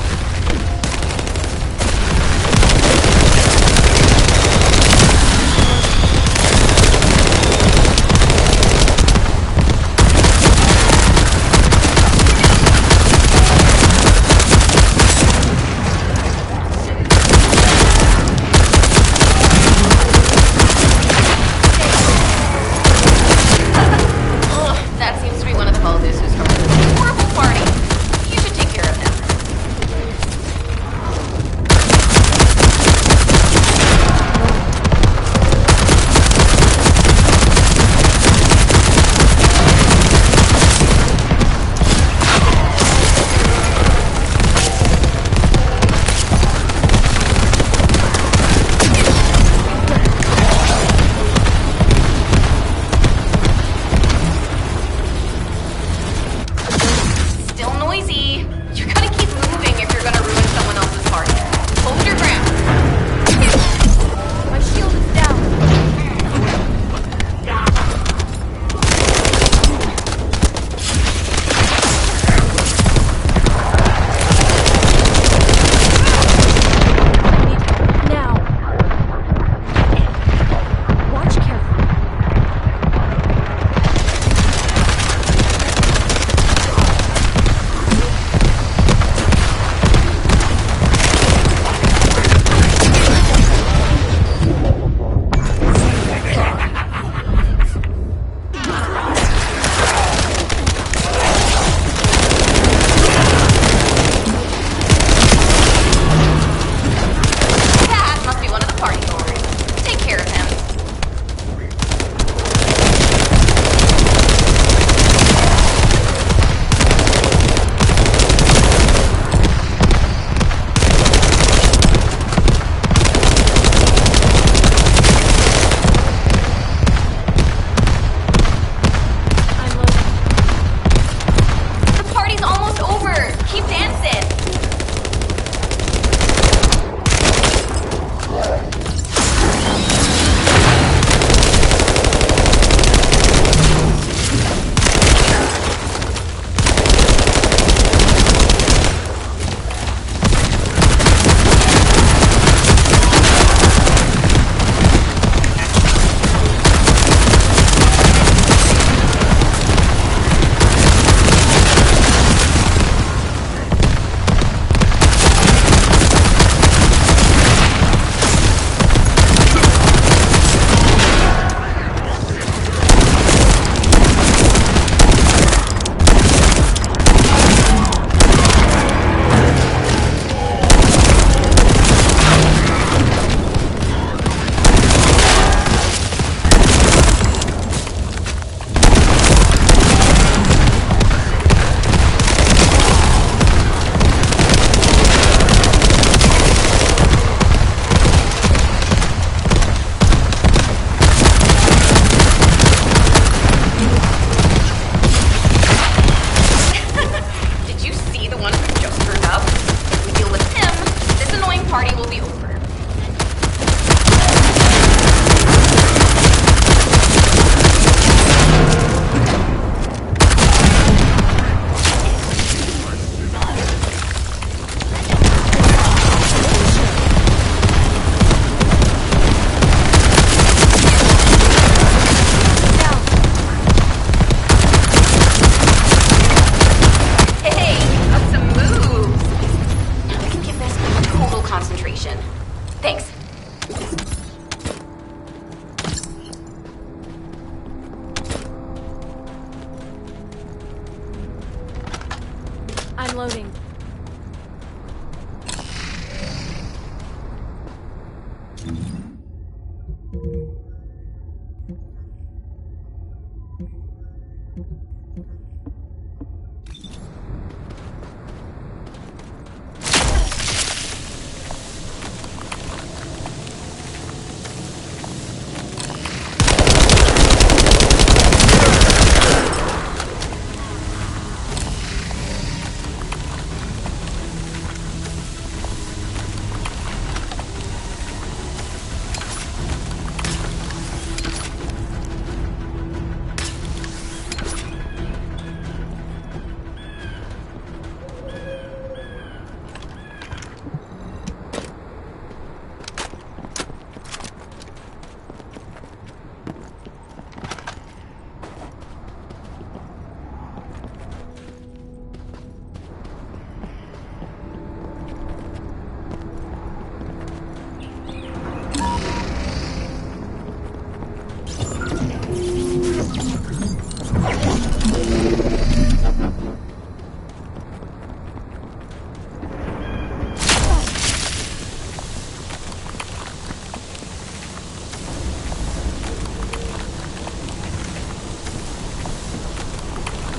Unloading.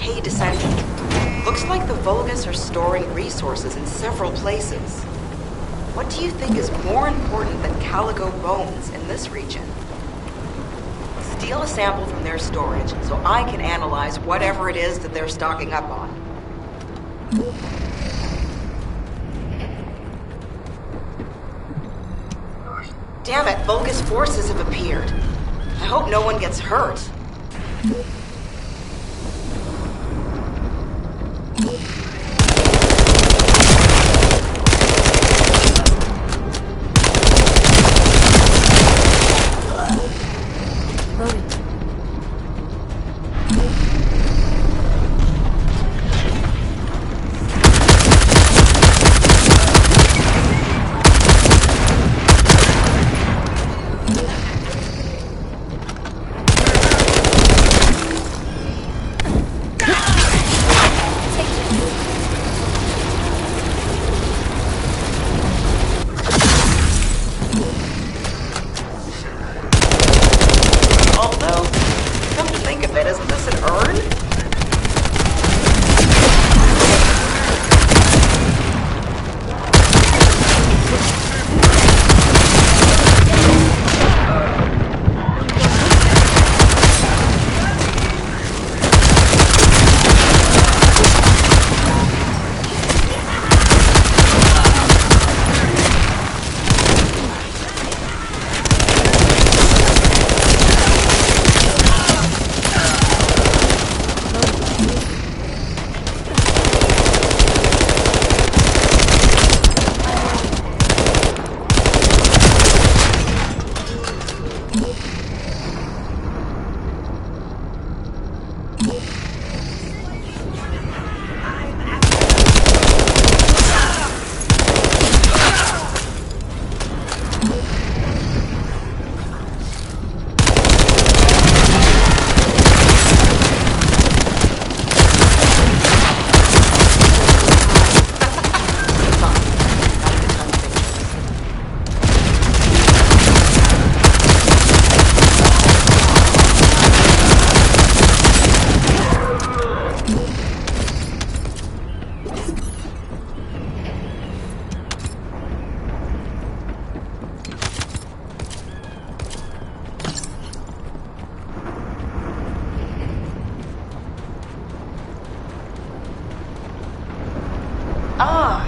Hey, Descendant. Looks like the Vulgus are storing resources in several places. What do you think is more important than Calico bones in this region? Steal a sample from their storage so I can analyze whatever it is that they're stocking up on. Damn it, Vulgus forces have appeared. I hope no one gets hurt.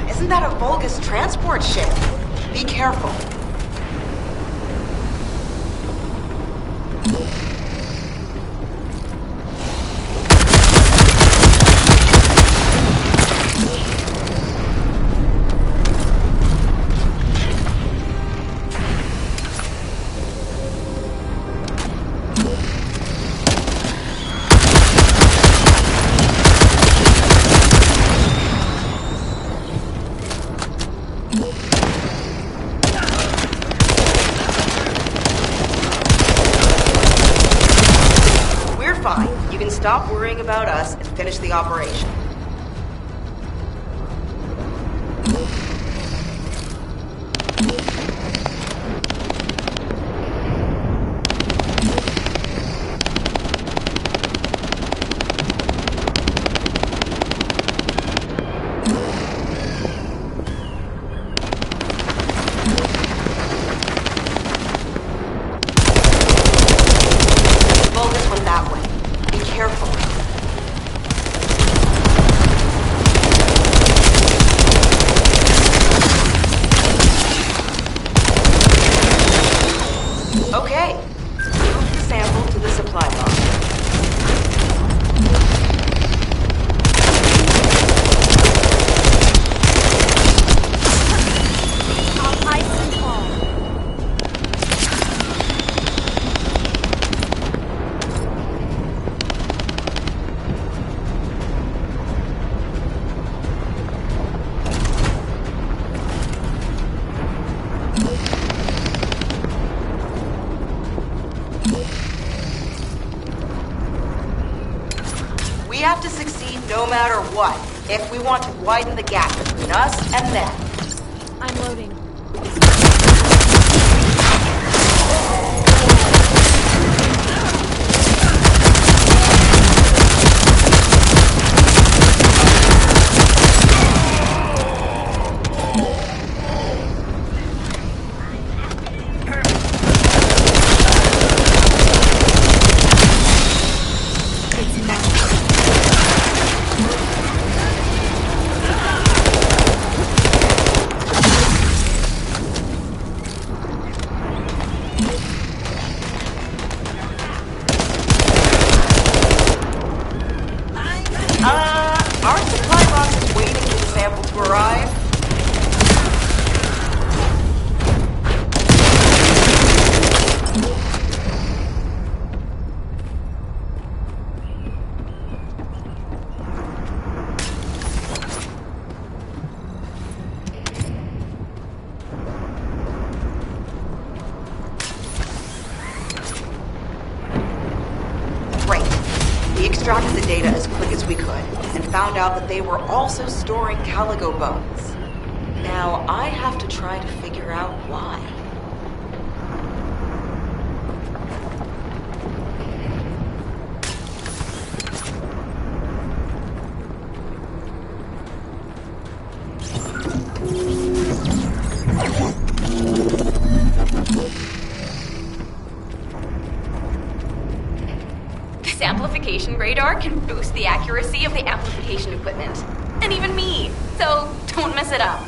Isn't that a Vulgus transport ship? Be careful. Stop worrying about us and finish the operation. sample to the supply box. We have to succeed no matter what, if we want to widen the gap between us and them. I'm loading. Our supply box is waiting for the sample to arrive. Great. We extracted the data as quick as we could, and found out that they were also storing calico bones. Now, I have to try to figure out why. This amplification radar can boost the accuracy of the amplification equipment. And even me. So don't mess it up.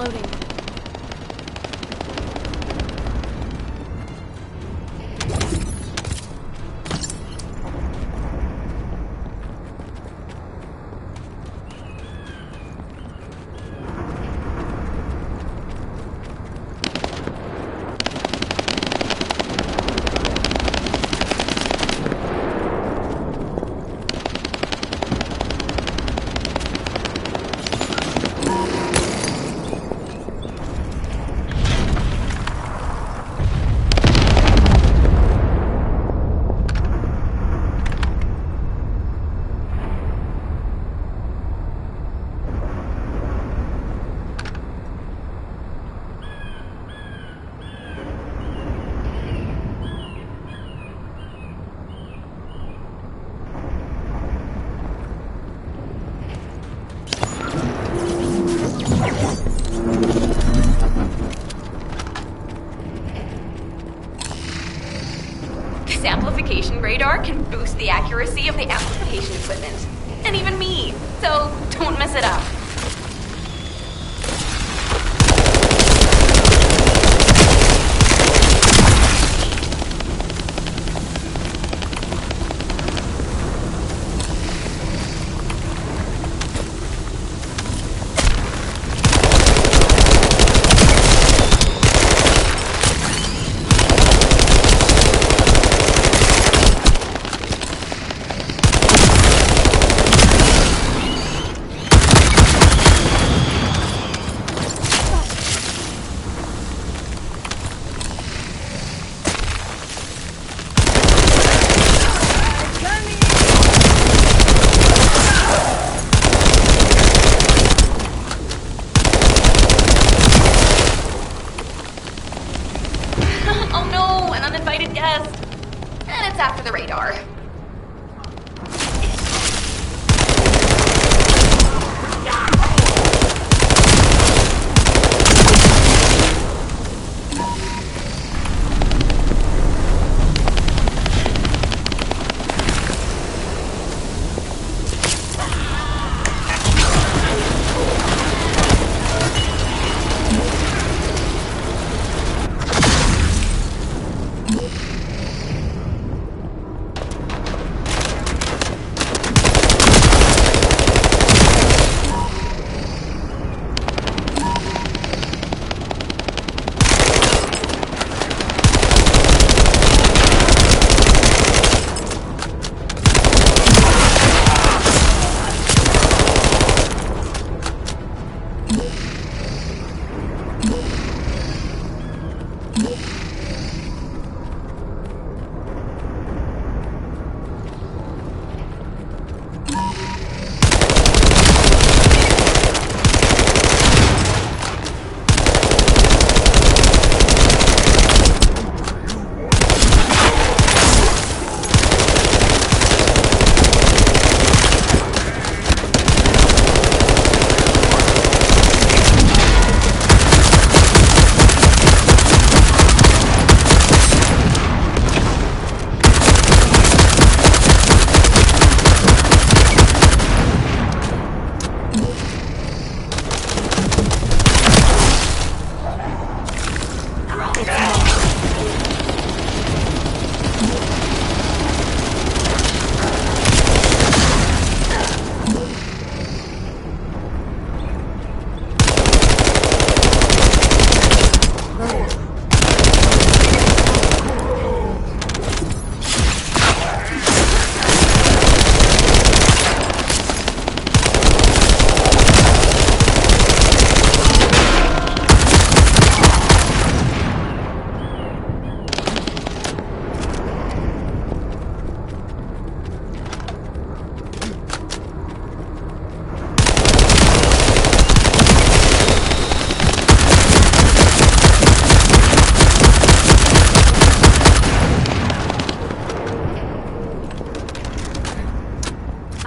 loading. Amplification radar can boost the accuracy of the amplification equipment. And even me. So don't mess it up. After the radar.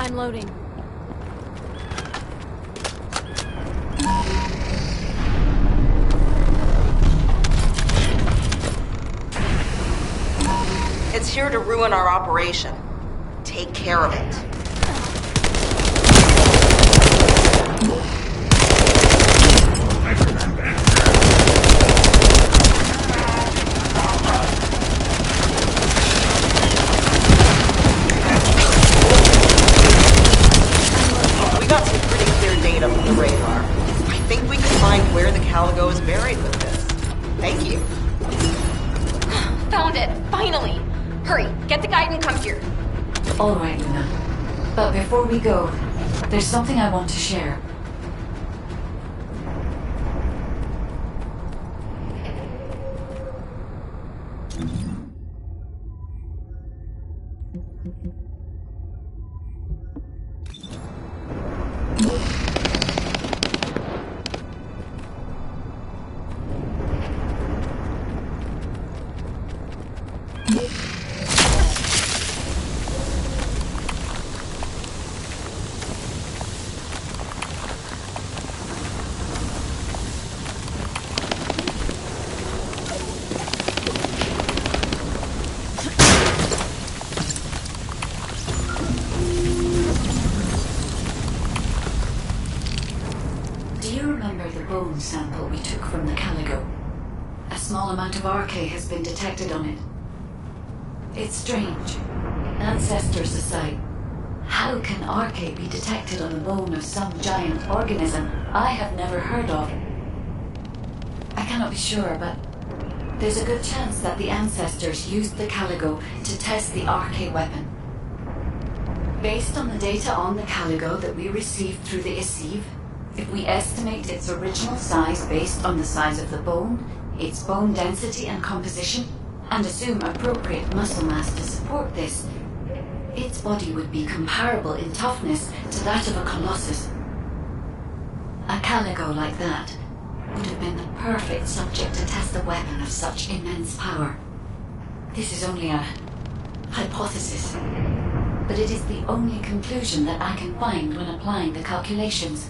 I'm loading. It's here to ruin our operation. Take care of it. worried with this. Thank you. Found it, finally. Hurry, get the guide and come here. All right, Luna. But before we go, there's something I want to share. Bone sample we took from the Caligo. A small amount of RK has been detected on it. It's strange. Ancestors aside, how can RK be detected on the bone of some giant organism I have never heard of? I cannot be sure, but there's a good chance that the ancestors used the Caligo to test the RK weapon. Based on the data on the Caligo that we received through the Isiv, if we estimate its original size based on the size of the bone, its bone density and composition, and assume appropriate muscle mass to support this, its body would be comparable in toughness to that of a colossus. A Caligo like that would have been the perfect subject to test a weapon of such immense power. This is only a hypothesis, but it is the only conclusion that I can find when applying the calculations.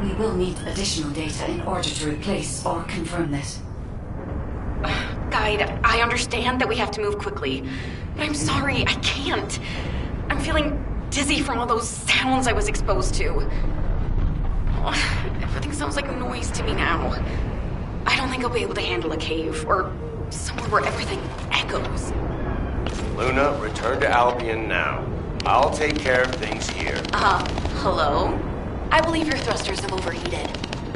We will need additional data in order to replace or confirm this. Guide, I understand that we have to move quickly, but I'm sorry, I can't. I'm feeling dizzy from all those sounds I was exposed to. Everything sounds like noise to me now. I don't think I'll be able to handle a cave, or somewhere where everything echoes. Luna, return to Albion now. I'll take care of things here. Hello? I believe your thrusters have overheated.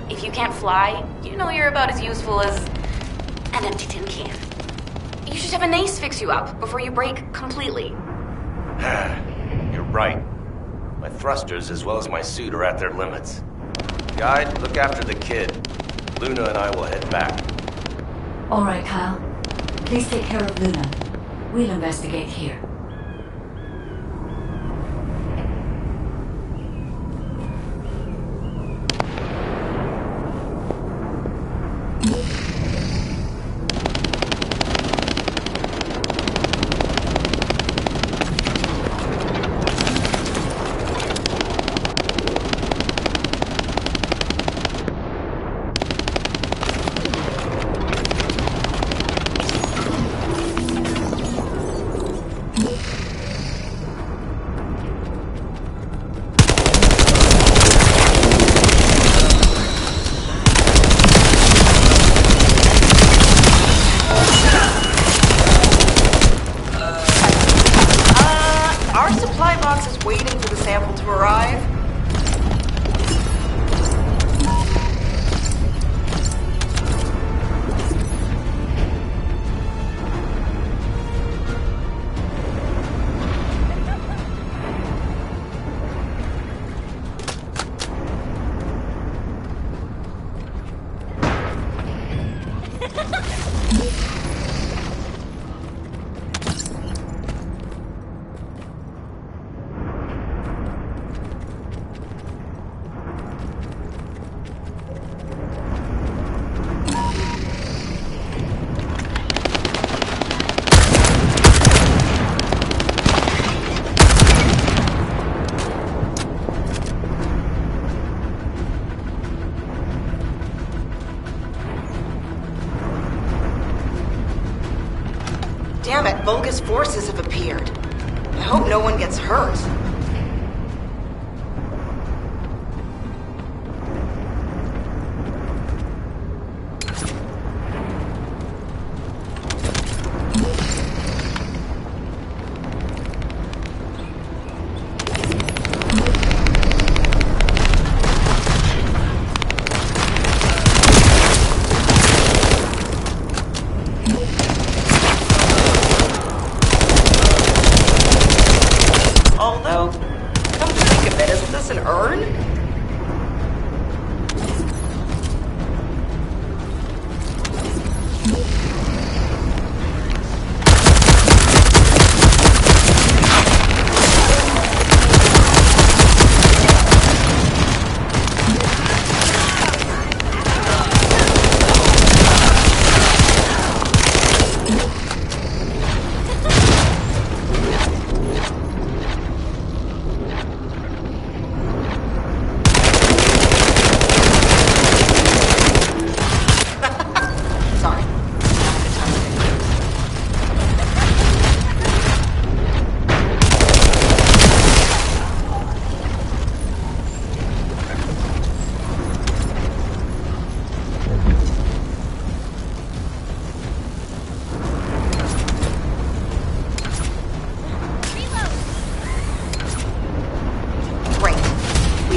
If you can't fly, you know you're about as useful as an empty tin can. You should have an ace fix you up before you break completely. You're right. My thrusters as well as my suit are at their limits. Guide, look after the kid. Luna and I will head back. All right, Kyle. Please take care of Luna. We'll investigate here. Damn it, Vulgus forces have appeared. I hope no one gets hurt. Is this an urn?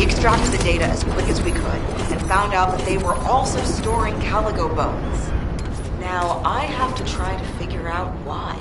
Extracted the data as quick as we could, and found out that they were also storing Caligo bones. Now, I have to try to figure out why.